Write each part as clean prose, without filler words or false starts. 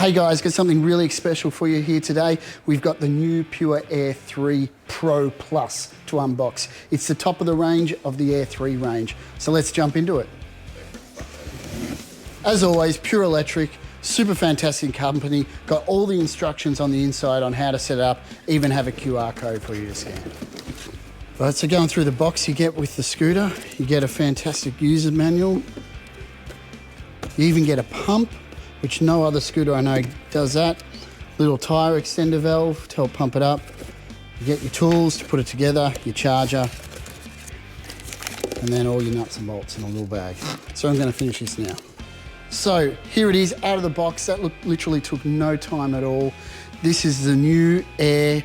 Hey guys, got something really special for you here today. We've got the new Pure Air³ Pro Plus to unbox. It's the top of the range of the Air³ range. So let's jump into it. As always, Pure Electric, super fantastic company. Got all the instructions on the inside on how to set it up, even have a QR code for you to scan. Right, so going through the box you get with the scooter, you get a fantastic user manual. You even get a pump, which no other scooter I know does that. Little tyre extender valve to help pump it up. You get your tools to put it together, your charger, and then all your nuts and bolts in a little bag. So I'm gonna finish this now. So here it is out of the box. That literally took no time at all. This is the new Air³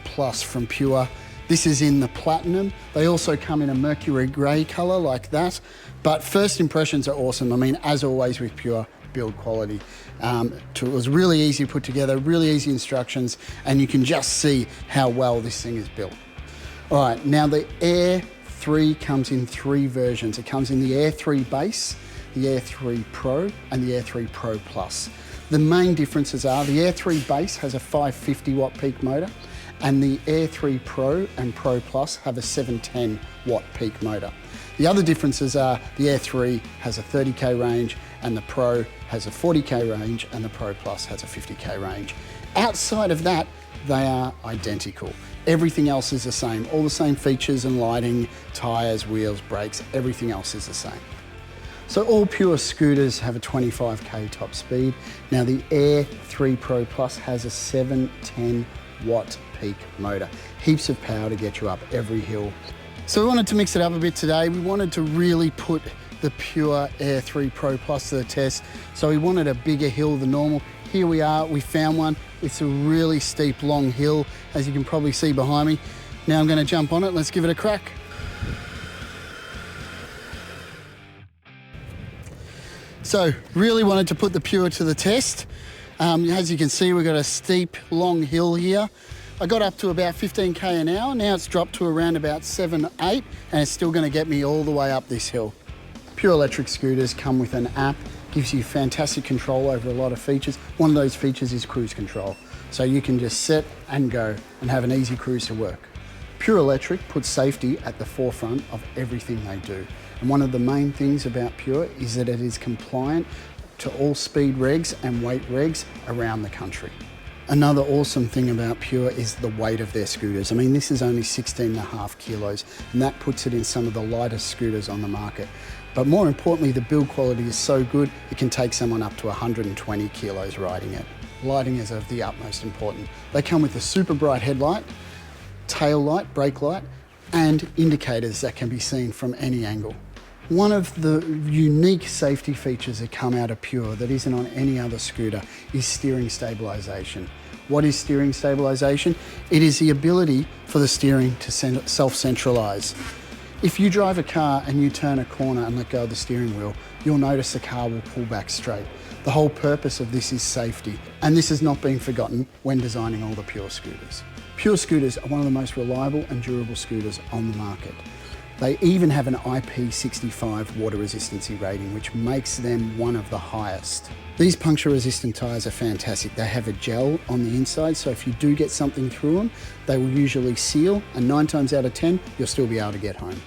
Plus from Pure. This is in the platinum. They also come in a mercury grey colour like that. But first impressions are awesome. I mean, as always with Pure, build quality. It was really easy to put together, really easy instructions, and you can just see how well this thing is built. All right, now the Air³ comes in 3 versions. It comes in the Air³ Base, the Air³ Pro, and the Air³ Pro Plus. The main differences are the Air³ Base has a 550 watt peak motor, and the Air³ Pro and Pro Plus have a 710 watt peak motor. The other differences are the Air³ has a 30k range, and the Pro has a 40k range, and the Pro Plus has a 50k range. Outside of that, they are identical. Everything else is the same. All the same features and lighting, tyres, wheels, brakes, everything else is the same. So all Pure scooters have a 25k top speed. Now the Air³ Pro Plus has a 710 watt peak motor. Heaps of power to get you up every hill. So we wanted to mix it up a bit today. We wanted to really put the Pure Air³ Pro Plus to the test. So we wanted a bigger hill than normal. Here we are, we found one. It's a really steep, long hill, as you can probably see behind me. Now I'm gonna jump on it, let's give it a crack. So really wanted to put the Pure to the test. As you can see, we've got a steep, long hill here. I got up to about 15k an hour. Now it's dropped to around about 7, 8, and it's still gonna get me all the way up this hill. Pure electric scooters come with an app, gives you fantastic control over a lot of features. One of those features is cruise control. So you can just set and go and have an easy cruise to work. Pure Electric puts safety at the forefront of everything they do. And one of the main things about Pure is that it is compliant to all speed regs and weight regs around the country. Another awesome thing about Pure is the weight of their scooters. I mean, this is only 16.5 kilos, and that puts it in some of the lightest scooters on the market. But more importantly, the build quality is so good, it can take someone up to 120 kilos riding it. Lighting is of the utmost importance. They come with a super bright headlight, tail light, brake light, and indicators that can be seen from any angle. One of the unique safety features that come out of Pure that isn't on any other scooter is steering stabilisation. What is steering stabilisation? It is the ability for the steering to self-centralise. If you drive a car and you turn a corner and let go of the steering wheel, you'll notice the car will pull back straight. The whole purpose of this is safety, and this has not been forgotten when designing all the Pure scooters. Pure scooters are one of the most reliable and durable scooters on the market. They even have an IP65 water resistancy rating, which makes them one of the highest. These puncture resistant tyres are fantastic. They have a gel on the inside, so if you do get something through them, they will usually seal, and 9 times out of 10, you'll still be able to get home.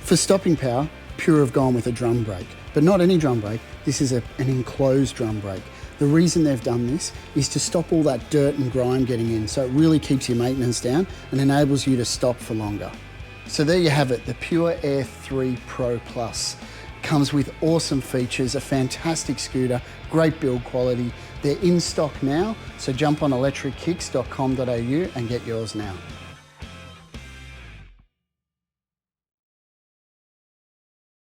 For stopping power, Pure have gone with a drum brake, but not any drum brake. This is an enclosed drum brake. The reason they've done this is to stop all that dirt and grime getting in, so it really keeps your maintenance down and enables you to stop for longer. So there you have it, the Pure Air³ Pro Plus. Comes with awesome features, a fantastic scooter, great build quality. They're in stock now, so jump on electrickicks.com.au and get yours now.